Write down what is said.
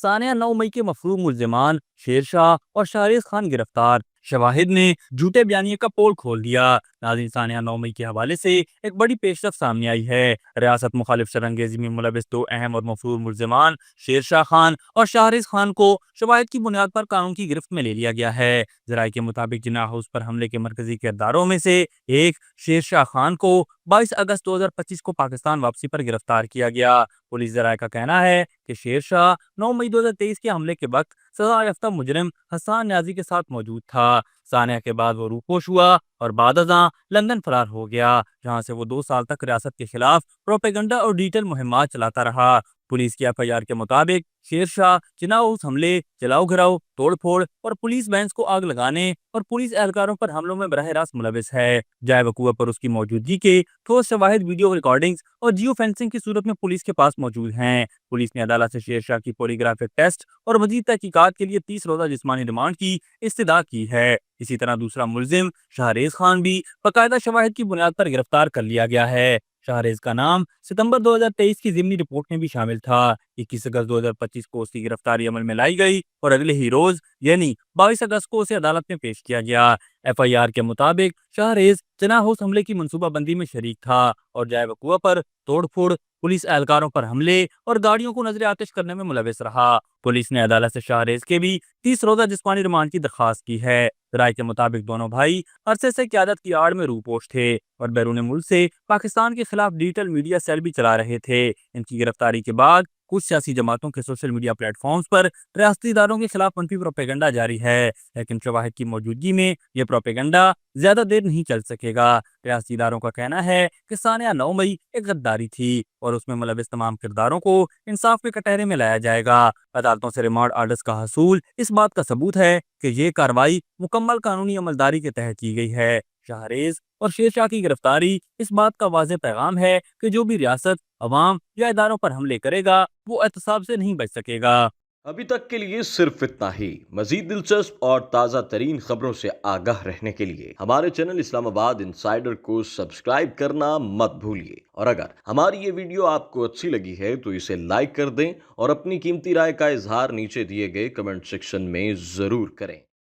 ثانیہ 9 مئی کے مفروض ملزمان شیرشاہ اور شہریز خان گرفتار، شواہد نے جھوٹے بیانیے کا پول کھول دیا۔ ناظرین، ثانیہ 9 مئی کے حوالے سے ایک بڑی پیش رفت سامنے آئی ہے۔ ریاست مخالف شرانگیزی میں ملوث دو اہم اور مفروض ملزمان شیرشاہ خان اور شہریز خان کو شواہد کی بنیاد پر قانون کی گرفت میں لے لیا گیا ہے۔ ذرائع کے مطابق جناح ہاؤس پر حملے کے مرکزی کرداروں میں سے ایک شیرشاہ خان کو 22 اگست 2025 کو پاکستان واپسی پر گرفتار کیا گیا۔ پولیس ذرائع کا کہنا ہے کہ شیرشاہ 9 مئی 2023 کے حملے کے وقت سزا یافتہ مجرم حسان نیازی کے ساتھ موجود تھا۔ ثانیہ کے بعد وہ روپوش ہوا اور بعد ازاں لندن فرار ہو گیا، جہاں سے وہ 2 سال تک ریاست کے خلاف پروپیگنڈا اور ڈیجیٹل مہمات چلاتا رہا۔ پولیس کی FIR کے مطابق شیرشاہ جناح ہاؤس حملے، جلاؤ گھراؤ، توڑ پھوڑ اور پولیس وینز کو آگ لگانے اور پولیس اہلکاروں پر حملوں میں براہ راست ملوث ہے۔ جائے وقوع پر اس کی موجودگی کے ٹھوس شواہد ویڈیو ریکارڈنگز اور جیو فینسنگ کی صورت میں پولیس کے پاس موجود ہیں۔ پولیس نے عدالت سے شیرشاہ کی پولیگرافک ٹیسٹ اور مزید تحقیقات کے لیے 30 روزہ جسمانی ریمانڈ کی استدعا کی ہے۔ اسی طرح دوسرا ملزم شہریز خان بھی باقاعدہ شواہد کی بنیاد پر گرفتار کر لیا گیا ہے۔ شہریز کا نام ستمبر 2023 کی ضمنی رپورٹ میں بھی شامل تھا۔ 21 اگست 2025 کو اس کی گرفتاری عمل میں لائی گئی اور اگلے ہی روز یعنی 22 اگست کو اسے عدالت میں پیش کیا گیا۔ FIR کے مطابق شہریز جناح ہاؤس حملے کی منصوبہ بندی میں شریک تھا اور جائے وقوع پر توڑ پھوڑ، پولیس اہلکاروں پر حملے اور گاڑیوں کو نظر آتش کرنے میں ملوث رہا۔ پولیس نے عدالت سے شہریز کے بھی 30 روزہ جسمانی ریمانڈ کی درخواست کی ہے۔ ذرائع کے مطابق دونوں بھائی عرصے سے قیادت کی آڑ میں روپوش تھے اور بیرون ملک سے پاکستان کے خلاف ڈیجیٹل میڈیا سیل بھی چلا رہے تھے۔ ان کی گرفتاری کے بعد کچھ سیاسی جماعتوں کے سوشل میڈیا پلیٹ فارمز پر ریاستی اداروں کے خلاف منفی پروپیگنڈا جاری ہے، لیکن شواہد کی موجودگی میں یہ پروپیگنڈا زیادہ دیر نہیں چل سکے گا۔ ریاستی اداروں کا کہنا ہے کہ ثانیہ 9 مئی ایک غداری تھی اور اس میں ملوث تمام کرداروں کو انصاف کے کٹہرے میں لایا جائے گا۔ عدالتوں سے ریمانڈ آرڈرز کا حصول اس بات کا ثبوت ہے کہ یہ کارروائی مکمل قانونی عملداری کے تحت کی گئی ہے۔ شہریز اور شیرشاہ کی گرفتاری اس بات کا واضح پیغام ہے کہ جو بھی ریاست، عوام یا اداروں پر حملے کرے گا وہ احتساب سے نہیں بچ سکے گا۔ ابھی تک کے لیے صرف اتنا ہی۔ مزید دلچسپ اور تازہ ترین خبروں سے آگاہ رہنے کے لیے ہمارے چینل اسلام آباد انسائیڈر کو سبسکرائب کرنا مت بھولیے، اور اگر ہماری یہ ویڈیو آپ کو اچھی لگی ہے تو اسے لائک کر دیں اور اپنی قیمتی رائے کا اظہار نیچے دیے گئے کمنٹ سیکشن میں ضرور کریں۔